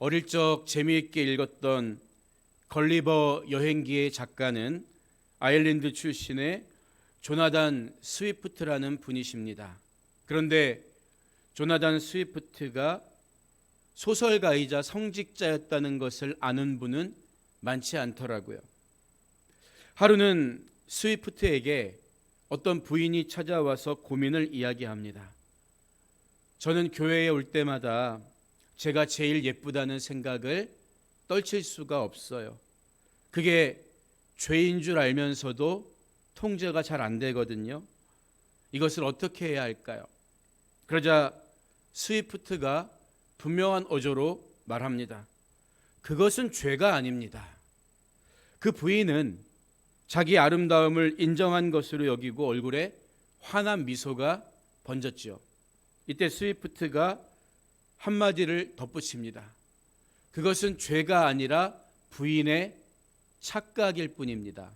어릴 적 재미있게 읽었던 걸리버 여행기의 작가는 아일랜드 출신의 조나단 스위프트라는 분이십니다. 그런데 조나단 스위프트가 소설가이자 성직자였다는 것을 아는 분은 많지 않더라고요. 하루는 스위프트에게 어떤 부인이 찾아와서 고민을 이야기합니다. 저는 교회에 올 때마다 제가 제일 예쁘다는 생각을 떨칠 수가 없어요. 그게 죄인 줄 알면서도 통제가 잘 안 되거든요. 이것을 어떻게 해야 할까요? 그러자 스위프트가 분명한 어조로 말합니다. 그것은 죄가 아닙니다. 그 부인은 자기 아름다움을 인정한 것으로 여기고 얼굴에 환한 미소가 번졌지요. 이때 스위프트가 한마디를 덧붙입니다. 그것은 죄가 아니라 부인의 착각일 뿐입니다.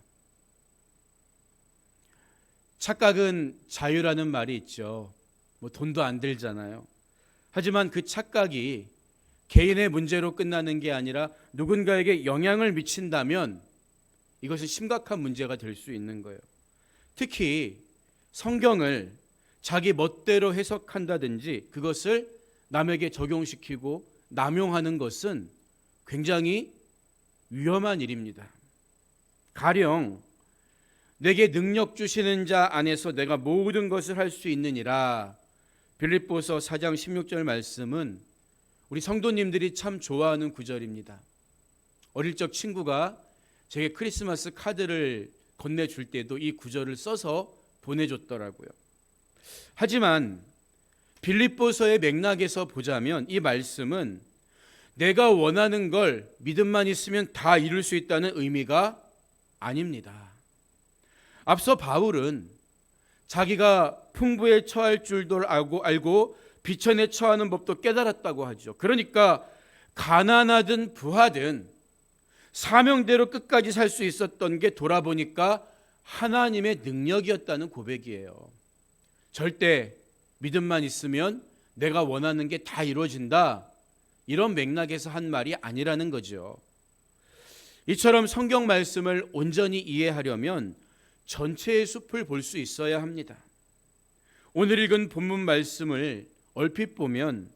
착각은 자유라는 말이 있죠. 돈도 안 들잖아요. 하지만 그 착각이 개인의 문제로 끝나는 게 아니라 누군가에게 영향을 미친다면 이것은 심각한 문제가 될 수 있는 거예요. 특히 성경을 자기 멋대로 해석한다든지 그것을 남에게 적용시키고 남용하는 것은 굉장히 위험한 일입니다. 가령 내게 능력 주시는 자 안에서 내가 모든 것을 할 수 있느니라. 빌립보서 4장 16절 말씀은 우리 성도님들이 참 좋아하는 구절입니다. 어릴 적 친구가 제게 크리스마스 카드를 건네줄 때도 이 구절을 써서 보내줬더라고요. 하지만 빌립보서의 맥락에서 보자면 이 말씀은 내가 원하는 걸 믿음만 있으면 다 이룰 수 있다는 의미가 아닙니다. 앞서 바울은 자기가 풍부에 처할 줄도 알고 비천에 처하는 법도 깨달았다고 하죠. 그러니까 가난하든 부하든 사명대로 끝까지 살 수 있었던 게 돌아보니까 하나님의 능력이었다는 고백이에요. 절대 믿음만 있으면 내가 원하는 게 다 이루어진다. 이런 맥락에서 한 말이 아니라는 거죠. 이처럼 성경 말씀을 온전히 이해하려면 전체의 숲을 볼 수 있어야 합니다. 오늘 읽은 본문 말씀을 얼핏 보면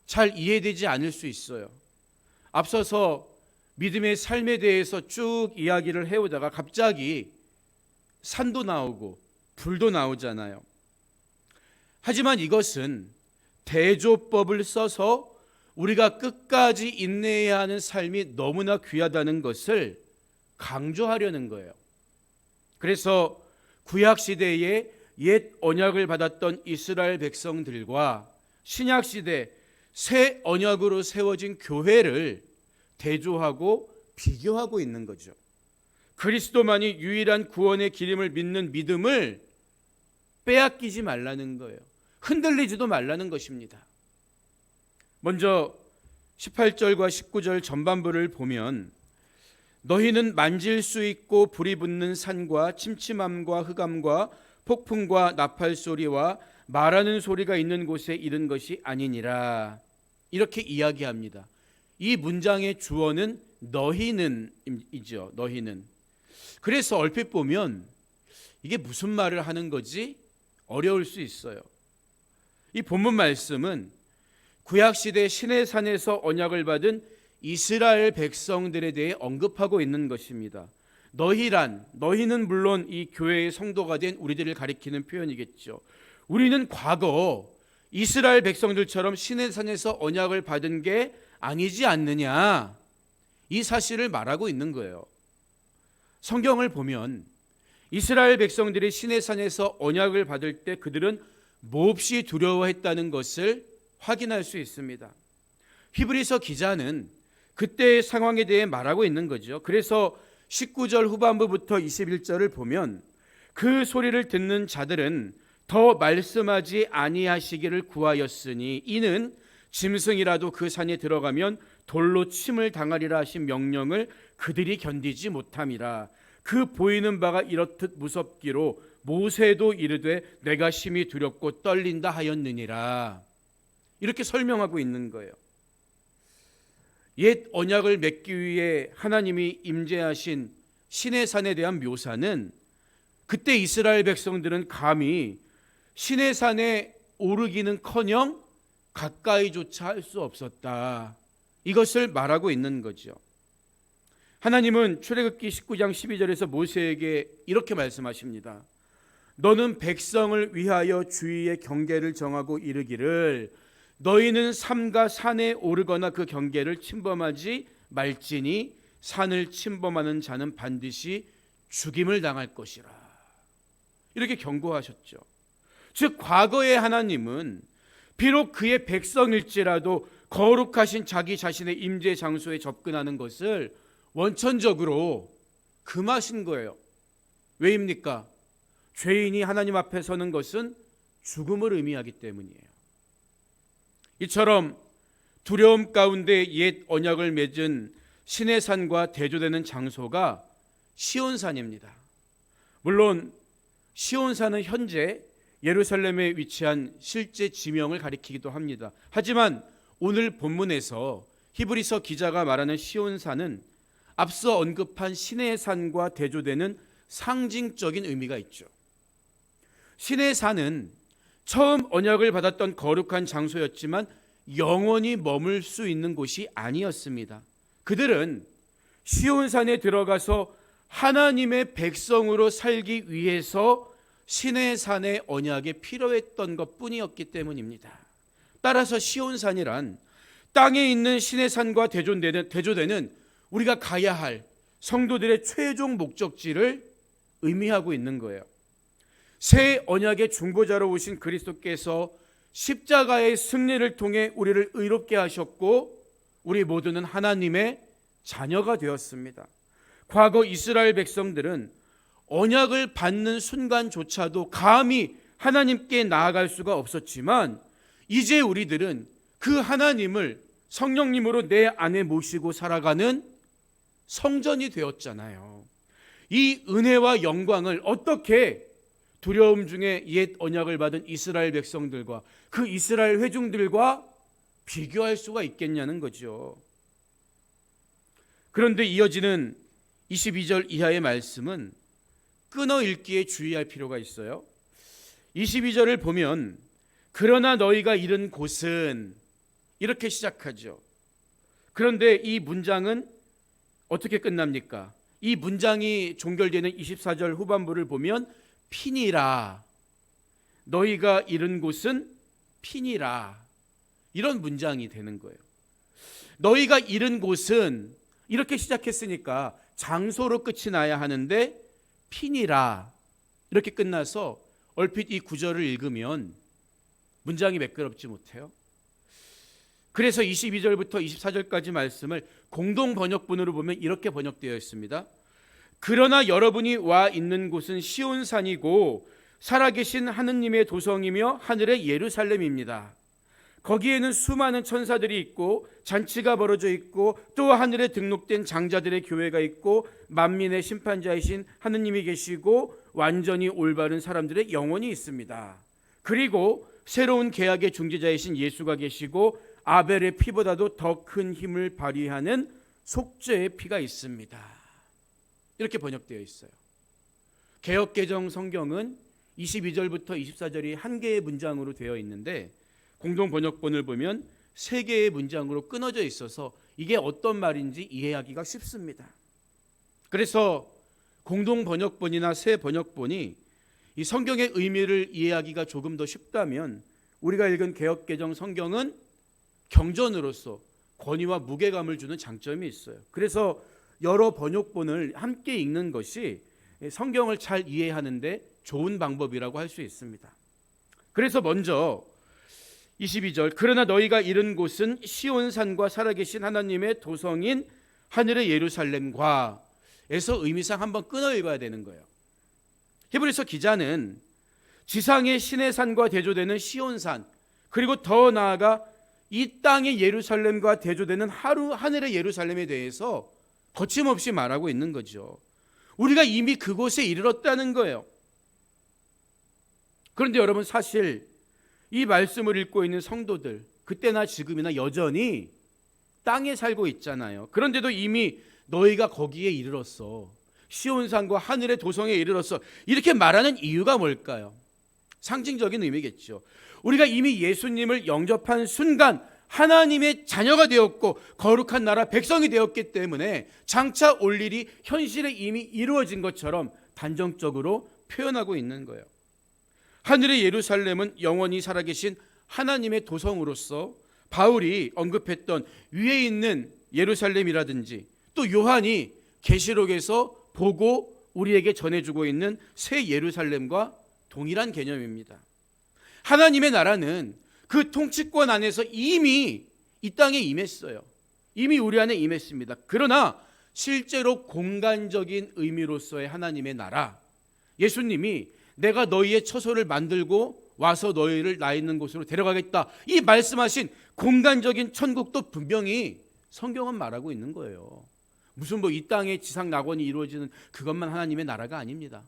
잘 이해되지 않을 수 있어요. 앞서서 믿음의 삶에 대해서 쭉 이야기를 해오다가 갑자기 산도 나오고 불도 나오잖아요. 하지만 이것은 대조법을 써서 우리가 끝까지 인내해야 하는 삶이 너무나 귀하다는 것을 강조하려는 거예요. 그래서 구약시대에 옛 언약을 받았던 이스라엘 백성들과 신약시대 새 언약으로 세워진 교회를 대조하고 비교하고 있는 거죠. 그리스도만이 유일한 구원의 길임을 믿는 믿음을 빼앗기지 말라는 거예요. 흔들리지도 말라는 것입니다. 먼저 18절과 19절 전반부를 보면 너희는 만질 수 있고 불이 붙는 산과 침침함과 흑암과 폭풍과 나팔 소리와 말하는 소리가 있는 곳에 이른 것이 아니니라. 이렇게 이야기합니다. 이 문장의 주어는 너희는이죠. 너희는. 그래서 얼핏 보면 이게 무슨 말을 하는 거지? 어려울 수 있어요. 이 본문 말씀은 구약시대 시내산에서 언약을 받은 이스라엘 백성들에 대해 언급하고 있는 것입니다. 너희는 물론 이 교회의 성도가 된 우리들을 가리키는 표현이겠죠. 우리는 과거 이스라엘 백성들처럼 시내산에서 언약을 받은 게 아니지 않느냐, 이 사실을 말하고 있는 거예요. 성경을 보면 이스라엘 백성들이 시내산에서 언약을 받을 때 그들은 몹시 두려워했다는 것을 확인할 수 있습니다. 히브리서 기자는 그때의 상황에 대해 말하고 있는 거죠. 그래서 19절 후반부부터 21절을 보면 그 소리를 듣는 자들은 더 말씀하지 아니하시기를 구하였으니 이는 짐승이라도 그 산에 들어가면 돌로 침을 당하리라 하신 명령을 그들이 견디지 못함이라. 그 보이는 바가 이렇듯 무섭기로 모세도 이르되 내가 심히 두렵고 떨린다 하였느니라. 이렇게 설명하고 있는 거예요. 옛 언약을 맺기 위해 하나님이 임재하신 시내산에 대한 묘사는 그때 이스라엘 백성들은 감히 시내산에 오르기는커녕 가까이조차 할 수 없었다. 이것을 말하고 있는 거죠. 하나님은 출애굽기 19장 12절에서 모세에게 이렇게 말씀하십니다. 너는 백성을 위하여 주위의 경계를 정하고 이르기를 너희는 삼가 산에 오르거나 그 경계를 침범하지 말지니 산을 침범하는 자는 반드시 죽임을 당할 것이라. 이렇게 경고하셨죠. 즉 과거의 하나님은 비록 그의 백성일지라도 거룩하신 자기 자신의 임재 장소에 접근하는 것을 원천적으로 금하신 거예요. 왜입니까? 죄인이 하나님 앞에 서는 것은 죽음을 의미하기 때문이에요. 이처럼 두려움 가운데 옛 언약을 맺은 시내산과 대조되는 장소가 시온산입니다. 물론 시온산은 현재 예루살렘에 위치한 실제 지명을 가리키기도 합니다. 하지만 오늘 본문에서 히브리서 기자가 말하는 시온산은 앞서 언급한 시내산과 대조되는 상징적인 의미가 있죠. 시내산은 처음 언약을 받았던 거룩한 장소였지만 영원히 머물 수 있는 곳이 아니었습니다. 그들은 시온산에 들어가서 하나님의 백성으로 살기 위해서 시내산의 언약에 필요했던 것뿐이었기 때문입니다. 따라서 시온산이란 땅에 있는 시내산과 대조되는 우리가 가야 할 성도들의 최종 목적지를 의미하고 있는 거예요. 새 언약의 중보자로 오신 그리스도께서 십자가의 승리를 통해 우리를 의롭게 하셨고 우리 모두는 하나님의 자녀가 되었습니다. 과거 이스라엘 백성들은 언약을 받는 순간조차도 감히 하나님께 나아갈 수가 없었지만 이제 우리들은 그 하나님을 성령님으로 내 안에 모시고 살아가는 성전이 되었잖아요. 이 은혜와 영광을 어떻게 두려움 중에 옛 언약을 받은 이스라엘 백성들과 그 이스라엘 회중들과 비교할 수가 있겠냐는 거죠. 그런데 이어지는 22절 이하의 말씀은 끊어 읽기에 주의할 필요가 있어요. 22절을 보면 그러나 너희가 이른 곳은 이렇게 시작하죠. 그런데 이 문장은 어떻게 끝납니까? 이 문장이 종결되는 24절 후반부를 보면 피니라, 너희가 이른 곳은 피니라, 이런 문장이 되는 거예요. 너희가 이른 곳은 이렇게 시작했으니까 장소로 끝이 나야 하는데 피니라 이렇게 끝나서 얼핏 이 구절을 읽으면 문장이 매끄럽지 못해요. 그래서 22절부터 24절까지 말씀을 공동 번역본으로 보면 이렇게 번역되어 있습니다. 그러나 여러분이 와 있는 곳은 시온산이고 살아계신 하느님의 도성이며 하늘의 예루살렘입니다. 거기에는 수많은 천사들이 있고 잔치가 벌어져 있고 또 하늘에 등록된 장자들의 교회가 있고 만민의 심판자이신 하느님이 계시고 완전히 올바른 사람들의 영혼이 있습니다. 그리고 새로운 계약의 중재자이신 예수가 계시고 아벨의 피보다도 더 큰 힘을 발휘하는 속죄의 피가 있습니다. 이렇게 번역되어 있어요. 개역개정 성경은 22절부터 24절이 한 개의 문장으로 되어 있는데 공동 번역본을 보면 세 개의 문장으로 끊어져 있어서 이게 어떤 말인지 이해하기가 쉽습니다. 그래서 공동 번역본이나 새 번역본이 이 성경의 의미를 이해하기가 조금 더 쉽다면 우리가 읽은 개역개정 성경은 경전으로서 권위와 무게감을 주는 장점이 있어요. 그래서 여러 번역본을 함께 읽는 것이 성경을 잘 이해하는데 좋은 방법이라고 할 수 있습니다. 그래서 먼저 22절 그러나 너희가 이른 곳은 시온산과 살아계신 하나님의 도성인 하늘의 예루살렘과 에서 의미상 한번 끊어 읽어야 되는 거예요. 히브리서 기자는 지상의 시내산과 대조되는 시온산 그리고 더 나아가 이 땅의 예루살렘과 대조되는 하늘의 예루살렘에 대해서 거침없이 말하고 있는 거죠. 우리가 이미 그곳에 이르렀다는 거예요. 그런데 여러분 사실 이 말씀을 읽고 있는 성도들 그때나 지금이나 여전히 땅에 살고 있잖아요. 그런데도 이미 너희가 거기에 이르렀어. 시온산과 하늘의 도성에 이르렀어. 이렇게 말하는 이유가 뭘까요? 상징적인 의미겠죠. 우리가 이미 예수님을 영접한 순간 하나님의 자녀가 되었고 거룩한 나라 백성이 되었기 때문에 장차 올 일이 현실에 이미 이루어진 것처럼 단정적으로 표현하고 있는 거예요. 하늘의 예루살렘은 영원히 살아계신 하나님의 도성으로서 바울이 언급했던 위에 있는 예루살렘이라든지 또 요한이 계시록에서 보고 우리에게 전해주고 있는 새 예루살렘과 동일한 개념입니다. 하나님의 나라는 그 통치권 안에서 이미 이 땅에 임했어요. 이미 우리 안에 임했습니다. 그러나 실제로 공간적인 의미로서의 하나님의 나라, 예수님이 내가 너희의 처소를 만들고 와서 너희를 나 있는 곳으로 데려가겠다, 이 말씀하신 공간적인 천국도 분명히 성경은 말하고 있는 거예요. 무슨 이 땅에 지상 낙원이 이루어지는 그것만 하나님의 나라가 아닙니다.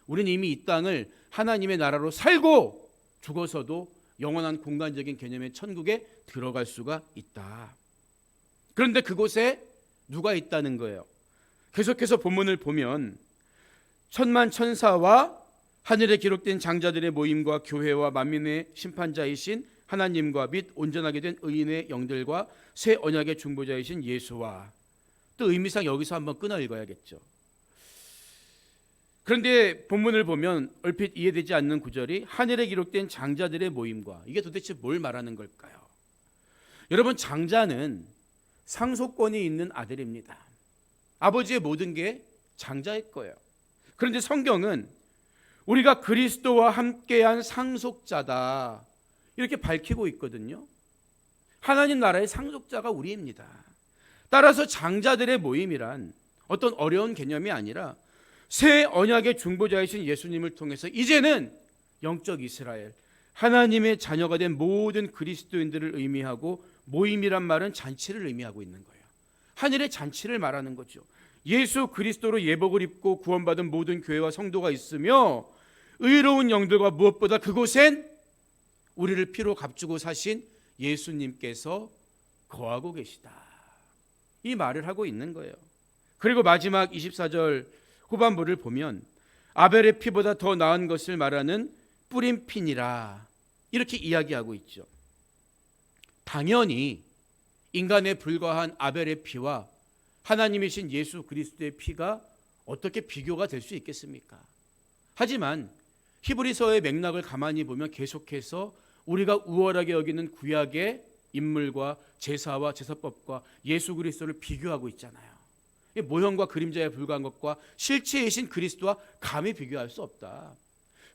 우리는 이미 이 땅을 하나님의 나라로 살고 죽어서도 영원한 공간적인 개념의 천국에 들어갈 수가 있다. 그런데 그곳에 누가 있다는 거예요? 계속해서 본문을 보면 천만 천사와 하늘에 기록된 장자들의 모임과 교회와 만민의 심판자이신 하나님과 및 온전하게 된 의인의 영들과 새 언약의 중보자이신 예수와, 또 의미상 여기서 한번 끊어 읽어야겠죠. 그런데 본문을 보면 얼핏 이해되지 않는 구절이 하늘에 기록된 장자들의 모임과, 이게 도대체 뭘 말하는 걸까요? 여러분, 장자는 상속권이 있는 아들입니다. 아버지의 모든 게 장자일 거예요. 그런데 성경은 우리가 그리스도와 함께한 상속자다 이렇게 밝히고 있거든요. 하나님 나라의 상속자가 우리입니다. 따라서 장자들의 모임이란 어떤 어려운 개념이 아니라 새 언약의 중보자이신 예수님을 통해서 이제는 영적 이스라엘, 하나님의 자녀가 된 모든 그리스도인들을 의미하고, 모임이란 말은 잔치를 의미하고 있는 거예요. 하늘의 잔치를 말하는 거죠. 예수 그리스도로 예복을 입고 구원받은 모든 교회와 성도가 있으며 의로운 영들과 무엇보다 그곳엔 우리를 피로 값주고 사신 예수님께서 거하고 계시다, 이 말을 하고 있는 거예요. 그리고 마지막 24절 후반부를 보면 아벨의 피보다 더 나은 것을 말하는 뿌린 피니라 이렇게 이야기하고 있죠. 당연히 인간에 불과한 아벨의 피와 하나님이신 예수 그리스도의 피가 어떻게 비교가 될 수 있겠습니까? 하지만 히브리서의 맥락을 가만히 보면 계속해서 우리가 우월하게 여기는 구약의 인물과 제사와 제사법과 예수 그리스도를 비교하고 있잖아요. 모형과 그림자에 불과한 것과 실체이신 그리스도와 감히 비교할 수 없다.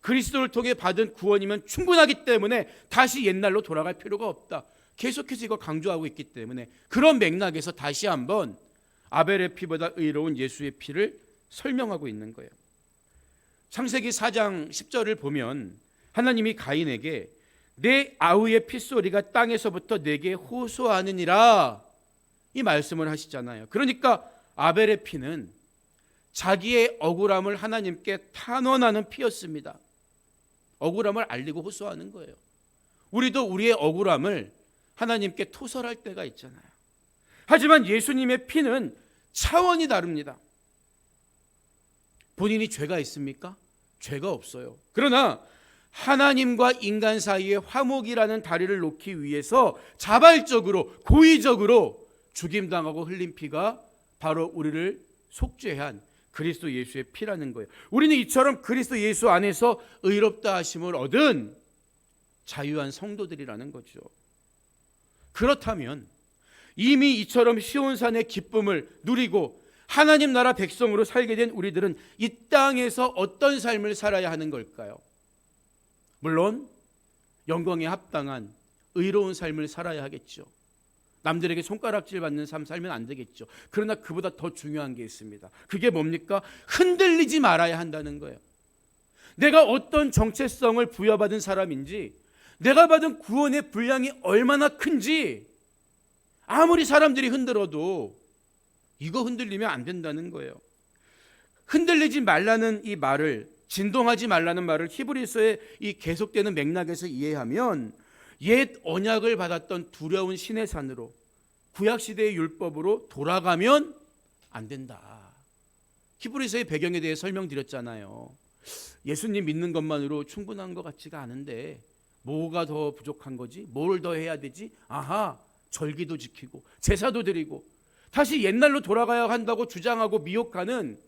그리스도를 통해 받은 구원이면 충분하기 때문에 다시 옛날로 돌아갈 필요가 없다. 계속해서 이거 강조하고 있기 때문에 그런 맥락에서 다시 한번 아벨의 피보다 의로운 예수의 피를 설명하고 있는 거예요. 창세기 4장 10절을 보면 하나님이 가인에게 내 아우의 핏소리가 땅에서부터 내게 호소하느니라 이 말씀을 하시잖아요. 그러니까 아벨의 피는 자기의 억울함을 하나님께 탄원하는 피였습니다. 억울함을 알리고 호소하는 거예요. 우리도 우리의 억울함을 하나님께 토설할 때가 있잖아요. 하지만 예수님의 피는 차원이 다릅니다. 본인이 죄가 있습니까? 죄가 없어요. 그러나 하나님과 인간 사이의 화목이라는 다리를 놓기 위해서 자발적으로 고의적으로 죽임당하고 흘린 피가 바로 우리를 속죄한 그리스도 예수의 피라는 거예요. 우리는 이처럼 그리스도 예수 안에서 의롭다 하심을 얻은 자유한 성도들이라는 거죠. 그렇다면 이미 이처럼 시온산의 기쁨을 누리고 하나님 나라 백성으로 살게 된 우리들은 이 땅에서 어떤 삶을 살아야 하는 걸까요? 물론 영광에 합당한 의로운 삶을 살아야 하겠죠. 남들에게 손가락질 받는 삶 살면 안 되겠죠. 그러나 그보다 더 중요한 게 있습니다. 그게 뭡니까? 흔들리지 말아야 한다는 거예요. 내가 어떤 정체성을 부여받은 사람인지, 내가 받은 구원의 분량이 얼마나 큰지 아무리 사람들이 흔들어도 이거 흔들리면 안 된다는 거예요. 흔들리지 말라는 이 말을, 진동하지 말라는 말을 히브리서의 이 계속되는 맥락에서 이해하면 옛 언약을 받았던 두려운 시내산으로 구약시대의 율법으로 돌아가면 안 된다. 히브리서의 배경에 대해 설명드렸잖아요. 예수님 믿는 것만으로 충분한 것 같지가 않은데 뭐가 더 부족한 거지? 뭘 더 해야 되지? 아하, 절기도 지키고 제사도 드리고 다시 옛날로 돌아가야 한다고 주장하고 미혹하는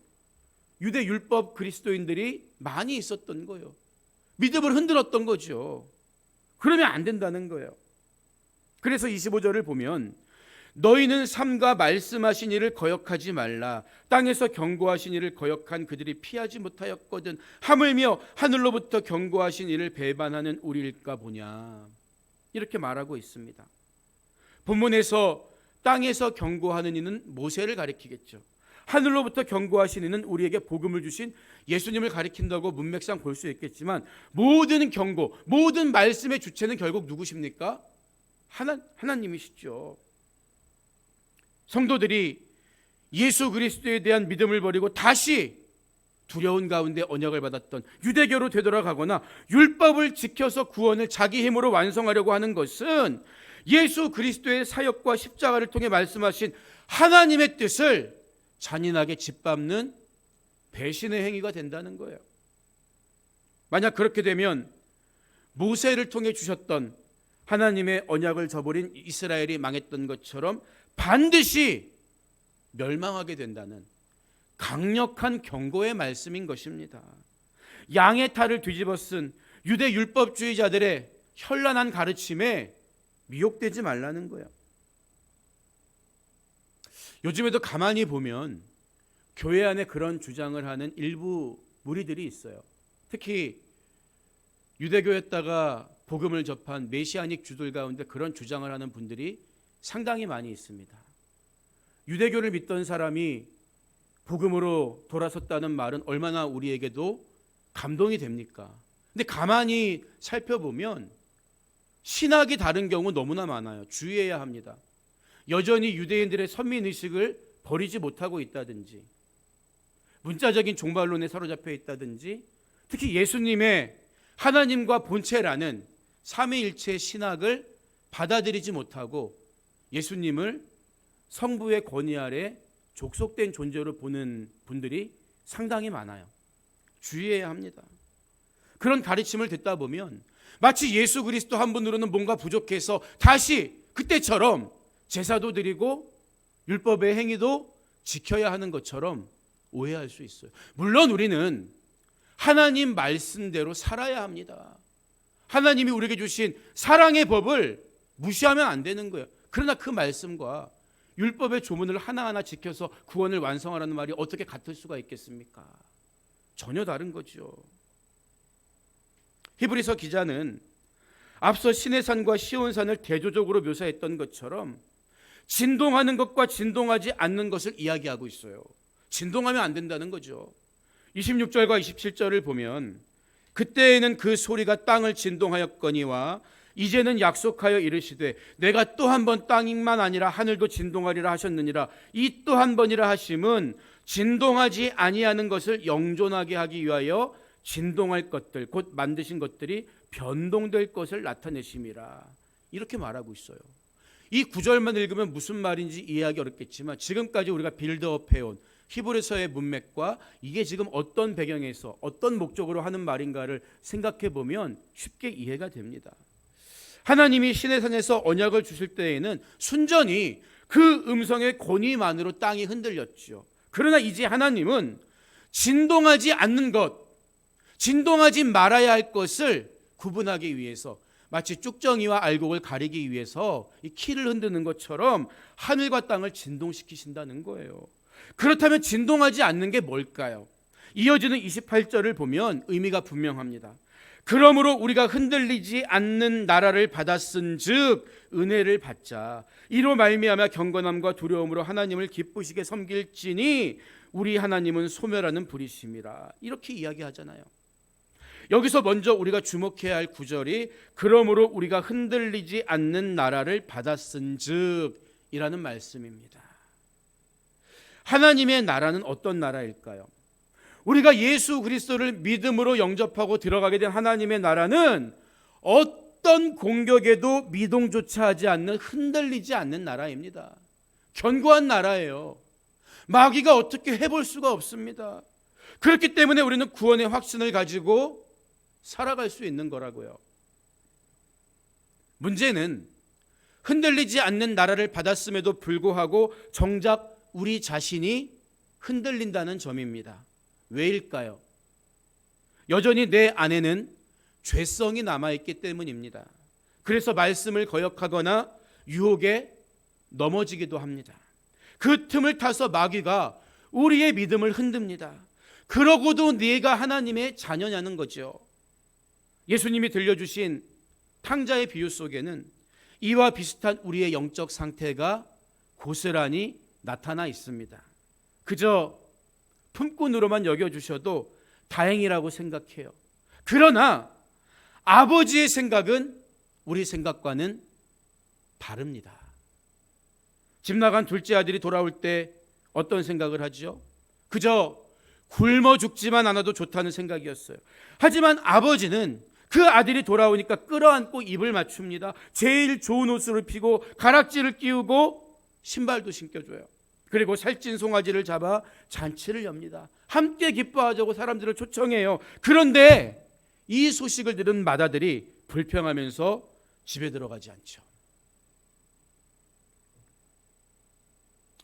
유대 율법 그리스도인들이 많이 있었던 거예요. 믿음을 흔들었던 거죠. 그러면 안 된다는 거예요. 그래서 25절을 보면 너희는 삼가 말씀하신 이를 거역하지 말라. 땅에서 경고하신 이를 거역한 그들이 피하지 못하였거든. 하물며 하늘로부터 경고하신 이를 배반하는 우리일까 보냐. 이렇게 말하고 있습니다. 본문에서 땅에서 경고하는 이는 모세를 가리키겠죠. 하늘로부터 경고하신 이는 우리에게 복음을 주신 예수님을 가리킨다고 문맥상 볼 수 있겠지만 모든 경고, 모든 말씀의 주체는 결국 누구십니까? 하나님이시죠. 성도들이 예수 그리스도에 대한 믿음을 버리고 다시 두려운 가운데 언약을 받았던 유대교로 되돌아가거나 율법을 지켜서 구원을 자기 힘으로 완성하려고 하는 것은 예수 그리스도의 사역과 십자가를 통해 말씀하신 하나님의 뜻을 잔인하게 짓밟는 배신의 행위가 된다는 거예요. 만약 그렇게 되면 모세를 통해 주셨던 하나님의 언약을 저버린 이스라엘이 망했던 것처럼 반드시 멸망하게 된다는 강력한 경고의 말씀인 것입니다. 양의 탈을 뒤집어 쓴 유대 율법주의자들의 현란한 가르침에 미혹되지 말라는 거예요. 요즘에도 가만히 보면 교회 안에 그런 주장을 하는 일부 무리들이 있어요. 특히 유대교였다가 복음을 접한 메시아닉 주들 가운데 그런 주장을 하는 분들이 상당히 많이 있습니다. 유대교를 믿던 사람이 복음으로 돌아섰다는 말은 얼마나 우리에게도 감동이 됩니까? 근데 가만히 살펴보면 신학이 다른 경우 너무나 많아요. 주의해야 합니다. 여전히 유대인들의 선민의식을 버리지 못하고 있다든지 문자적인 종말론에 사로잡혀 있다든지 특히 예수님의 하나님과 본체라는 삼위일체 신학을 받아들이지 못하고 예수님을 성부의 권위 아래 족속된 존재로 보는 분들이 상당히 많아요. 주의해야 합니다. 그런 가르침을 듣다 보면 마치 예수 그리스도 한 분으로는 뭔가 부족해서 다시 그때처럼 제사도 드리고 율법의 행위도 지켜야 하는 것처럼 오해할 수 있어요. 물론 우리는 하나님 말씀대로 살아야 합니다. 하나님이 우리에게 주신 사랑의 법을 무시하면 안 되는 거예요. 그러나 그 말씀과 율법의 조문을 하나하나 지켜서 구원을 완성하라는 말이 어떻게 같을 수가 있겠습니까? 전혀 다른 거죠. 히브리서 기자는 앞서 시내산과 시온산을 대조적으로 묘사했던 것처럼 진동하는 것과 진동하지 않는 것을 이야기하고 있어요. 진동하면 안 된다는 거죠. 26절과 27절을 보면 그때에는 그 소리가 땅을 진동하였거니와 이제는 약속하여 이르시되 내가 또 한 번 땅만 아니라 하늘도 진동하리라 하셨느니라. 이 또 한 번이라 하심은 진동하지 아니하는 것을 영존하게 하기 위하여 진동할 것들 곧 만드신 것들이 변동될 것을 나타내심이라. 이렇게 말하고 있어요. 이 구절만 읽으면 무슨 말인지 이해하기 어렵겠지만 지금까지 우리가 빌드업해온 히브리서의 문맥과 이게 지금 어떤 배경에서 어떤 목적으로 하는 말인가를 생각해 보면 쉽게 이해가 됩니다. 하나님이 시내산에서 언약을 주실 때에는 순전히 그 음성의 권위만으로 땅이 흔들렸죠. 그러나 이제 하나님은 진동하지 않는 것, 진동하지 말아야 할 것을 구분하기 위해서 마치 쭉정이와 알곡을 가리기 위해서 이 키를 흔드는 것처럼 하늘과 땅을 진동시키신다는 거예요. 그렇다면 진동하지 않는 게 뭘까요? 이어지는 28절을 보면 의미가 분명합니다. 그러므로 우리가 흔들리지 않는 나라를 받았은즉 은혜를 받자. 이로 말미암아 경건함과 두려움으로 하나님을 기쁘시게 섬길지니 우리 하나님은 소멸하는 불이심이라. 이렇게 이야기하잖아요. 여기서 먼저 우리가 주목해야 할 구절이 그러므로 우리가 흔들리지 않는 나라를 받았은즉 이라는 말씀입니다. 하나님의 나라는 어떤 나라일까요? 우리가 예수 그리스도를 믿음으로 영접하고 들어가게 된 하나님의 나라는 어떤 공격에도 미동조차 하지 않는, 흔들리지 않는 나라입니다. 견고한 나라예요. 마귀가 어떻게 해볼 수가 없습니다. 그렇기 때문에 우리는 구원의 확신을 가지고 살아갈 수 있는 거라고요. 문제는 흔들리지 않는 나라를 받았음에도 불구하고 정작 우리 자신이 흔들린다는 점입니다. 왜일까요? 여전히 내 안에는 죄성이 남아있기 때문입니다. 그래서 말씀을 거역하거나 유혹에 넘어지기도 합니다. 그 틈을 타서 마귀가 우리의 믿음을 흔듭니다. 그러고도 네가 하나님의 자녀냐는 거죠. 예수님이 들려주신 탕자의 비유 속에는 이와 비슷한 우리의 영적 상태가 고스란히 나타나 있습니다. 그저 품꾼으로만 여겨주셔도 다행이라고 생각해요. 그러나 아버지의 생각은 우리 생각과는 다릅니다. 집 나간 둘째 아들이 돌아올 때 어떤 생각을 하죠? 그저 굶어 죽지만 않아도 좋다는 생각이었어요. 하지만 아버지는 그 아들이 돌아오니까 끌어안고 입을 맞춥니다. 제일 좋은 옷을 입히고 가락지를 끼우고 신발도 신겨줘요. 그리고 살찐 송아지를 잡아 잔치를 엽니다. 함께 기뻐하자고 사람들을 초청해요. 그런데 이 소식을 들은 맏아들이 불평하면서 집에 들어가지 않죠.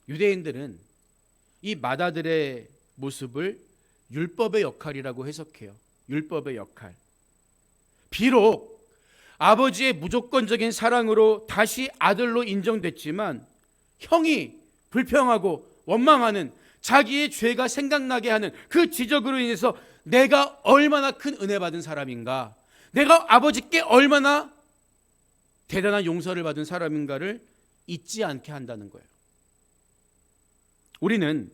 유대인들은 이 맏아들의 모습을 율법의 역할이라고 해석해요. 율법의 역할. 비록 아버지의 무조건적인 사랑으로 다시 아들로 인정됐지만 형이 불평하고 원망하는, 자기의 죄가 생각나게 하는 그 지적으로 인해서 내가 얼마나 큰 은혜 받은 사람인가, 내가 아버지께 얼마나 대단한 용서를 받은 사람인가를 잊지 않게 한다는 거예요. 우리는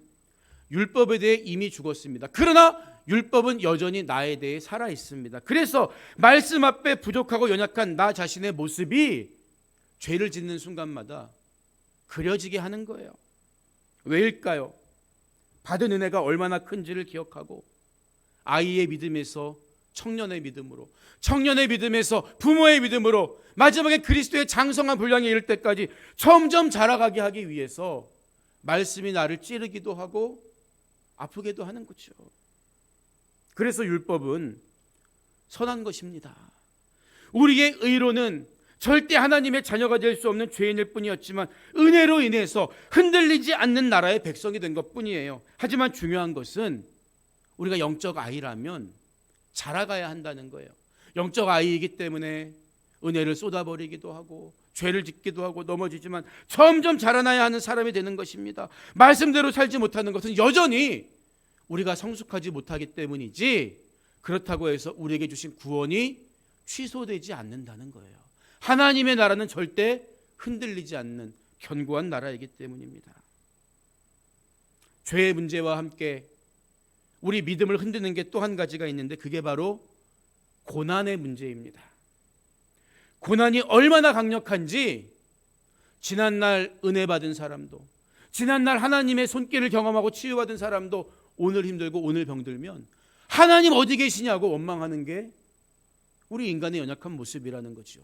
율법에 대해 이미 죽었습니다. 그러나 율법은 여전히 나에 대해 살아 있습니다. 그래서 말씀 앞에 부족하고 연약한 나 자신의 모습이 죄를 짓는 순간마다 그려지게 하는 거예요. 왜일까요? 받은 은혜가 얼마나 큰지를 기억하고 아이의 믿음에서 청년의 믿음으로, 청년의 믿음에서 부모의 믿음으로, 마지막에 그리스도의 장성한 분량에 이를 때까지 점점 자라가게 하기 위해서 말씀이 나를 찌르기도 하고 아프게도 하는 거죠. 그래서 율법은 선한 것입니다. 우리의 의로는 절대 하나님의 자녀가 될 수 없는 죄인일 뿐이었지만 은혜로 인해서 흔들리지 않는 나라의 백성이 된 것뿐이에요. 하지만 중요한 것은 우리가 영적 아이라면 자라가야 한다는 거예요. 영적 아이이기 때문에 은혜를 쏟아버리기도 하고 죄를 짓기도 하고 넘어지지만 점점 자라나야 하는 사람이 되는 것입니다. 말씀대로 살지 못하는 것은 여전히 우리가 성숙하지 못하기 때문이지, 그렇다고 해서 우리에게 주신 구원이 취소되지 않는다는 거예요. 하나님의 나라는 절대 흔들리지 않는 견고한 나라이기 때문입니다. 죄의 문제와 함께 우리 믿음을 흔드는 게 또 한 가지가 있는데 그게 바로 고난의 문제입니다. 고난이 얼마나 강력한지 지난날 은혜 받은 사람도, 지난날 하나님의 손길을 경험하고 치유받은 사람도 오늘 힘들고 오늘 병들면 하나님 어디 계시냐고 원망하는 게 우리 인간의 연약한 모습이라는 거죠.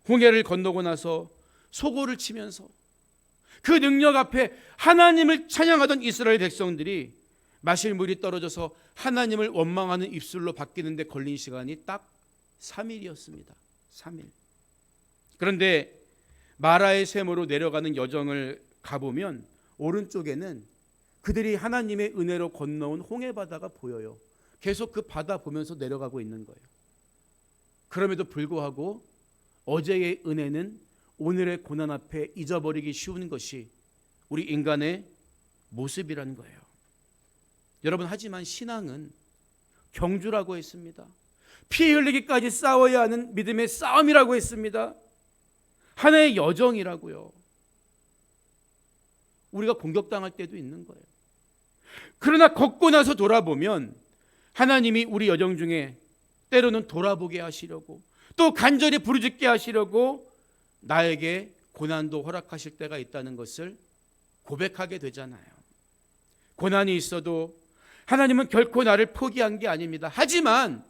홍해를 건너고 나서 소고를 치면서 그 능력 앞에 하나님을 찬양하던 이스라엘 백성들이 마실 물이 떨어져서 하나님을 원망하는 입술로 바뀌는데 걸린 시간이 딱 3일이었습니다. 3일. 그런데 마라의 샘으로 내려가는 여정을 가보면 오른쪽에는 그들이 하나님의 은혜로 건너온 홍해 바다가 보여요. 계속 그 바다 보면서 내려가고 있는 거예요. 그럼에도 불구하고 어제의 은혜는 오늘의 고난 앞에 잊어버리기 쉬운 것이 우리 인간의 모습이라는 거예요. 여러분, 하지만 신앙은 경주라고 했습니다. 피 흘리기까지 싸워야 하는 믿음의 싸움이라고 했습니다. 하나의 여정이라고요. 우리가 공격당할 때도 있는 거예요. 그러나 걷고 나서 돌아보면 하나님이 우리 여정 중에 때로는 돌아보게 하시려고, 또 간절히 부르짖게 하시려고 나에게 고난도 허락하실 때가 있다는 것을 고백하게 되잖아요. 고난이 있어도 하나님은 결코 나를 포기한 게 아닙니다. 하지만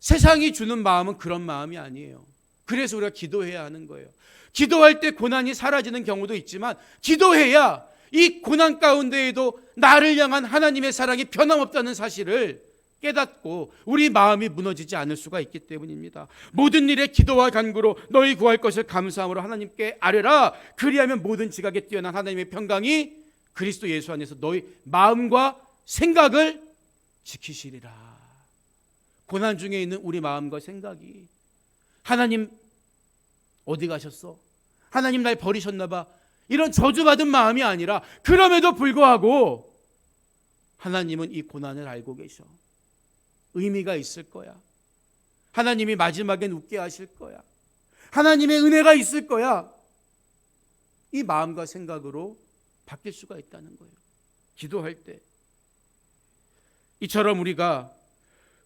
세상이 주는 마음은 그런 마음이 아니에요. 그래서 우리가 기도해야 하는 거예요. 기도할 때 고난이 사라지는 경우도 있지만 기도해야 이 고난 가운데에도 나를 향한 하나님의 사랑이 변함없다는 사실을 깨닫고 우리 마음이 무너지지 않을 수가 있기 때문입니다. 모든 일에 기도와 간구로 너희 구할 것을 감사함으로 하나님께 아뢰라. 그리하면 모든 지각에 뛰어난 하나님의 평강이 그리스도 예수 안에서 너희 마음과 생각을 지키시리라. 고난 중에 있는 우리 마음과 생각이 하나님 어디 가셨어? 하나님 날 버리셨나 봐. 이런 저주받은 마음이 아니라 그럼에도 불구하고 하나님은 이 고난을 알고 계셔. 의미가 있을 거야. 하나님이 마지막엔 웃게 하실 거야. 하나님의 은혜가 있을 거야. 이 마음과 생각으로 바뀔 수가 있다는 거예요. 기도할 때. 이처럼 우리가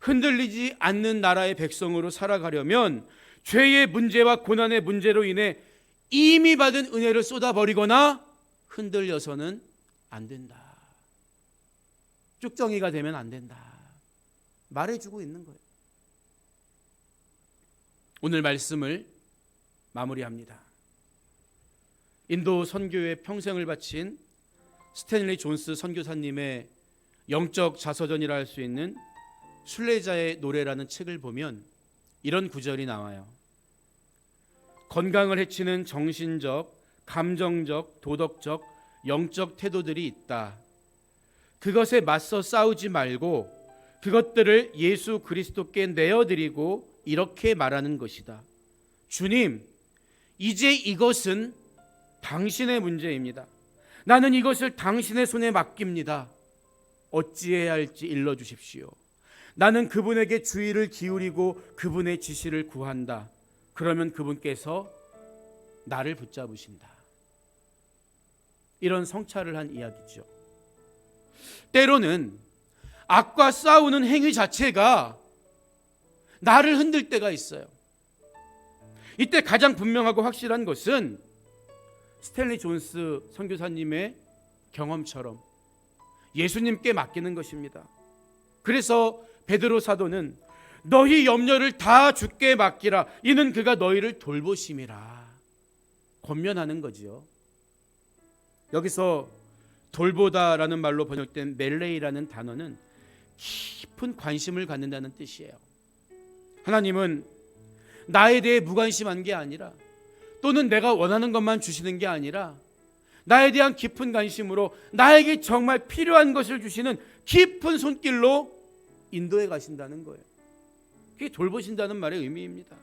흔들리지 않는 나라의 백성으로 살아가려면 죄의 문제와 고난의 문제로 인해 이미 받은 은혜를 쏟아버리거나 흔들려서는 안 된다. 쭉정이가 되면 안 된다. 말해주고 있는 거예요. 오늘 말씀을 마무리합니다. 인도 선교에 평생을 바친 스탠리 존스 선교사님의 영적 자서전이라 할 수 있는 순례자의 노래라는 책을 보면 이런 구절이 나와요. 건강을 해치는 정신적, 감정적, 도덕적, 영적 태도들이 있다. 그것에 맞서 싸우지 말고 그것들을 예수 그리스도께 내어드리고 이렇게 말하는 것이다. 주님, 이제 이것은 당신의 문제입니다. 나는 이것을 당신의 손에 맡깁니다. 어찌해야 할지 일러주십시오. 나는 그분에게 주의를 기울이고 그분의 지시를 구한다. 그러면 그분께서 나를 붙잡으신다. 이런 성찰을 한 이야기죠. 때로는 악과 싸우는 행위 자체가 나를 흔들 때가 있어요. 이때 가장 분명하고 확실한 것은 스탠리 존스 선교사님의 경험처럼 예수님께 맡기는 것입니다. 그래서 베드로 사도는 너희 염려를 다 주께 맡기라. 이는 그가 너희를 돌보심이라. 권면하는 거지요. 여기서 돌보다라는 말로 번역된 멜레이라는 단어는 깊은 관심을 갖는다는 뜻이에요. 하나님은 나에 대해 무관심한 게 아니라 또는 내가 원하는 것만 주시는 게 아니라 나에 대한 깊은 관심으로 나에게 정말 필요한 것을 주시는 깊은 손길로 인도해 가신다는 거예요. 그게 돌보신다는 말의 의미입니다.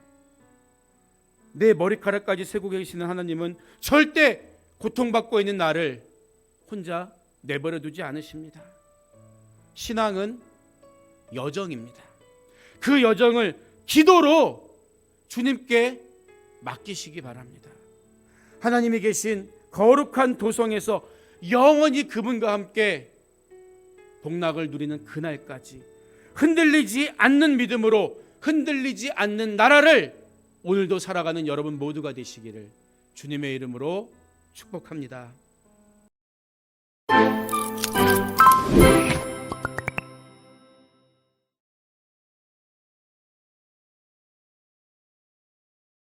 내 머리카락까지 세고 계시는 하나님은 절대 고통받고 있는 나를 혼자 내버려 두지 않으십니다. 신앙은 여정입니다. 그 여정을 기도로 주님께 맡기시기 바랍니다. 하나님이 계신 거룩한 도성에서 영원히 그분과 함께 복락을 누리는 그날까지 흔들리지 않는 믿음으로 흔들리지 않는 나라를 오늘도 살아가는 여러분 모두가 되시기를 주님의 이름으로 축복합니다.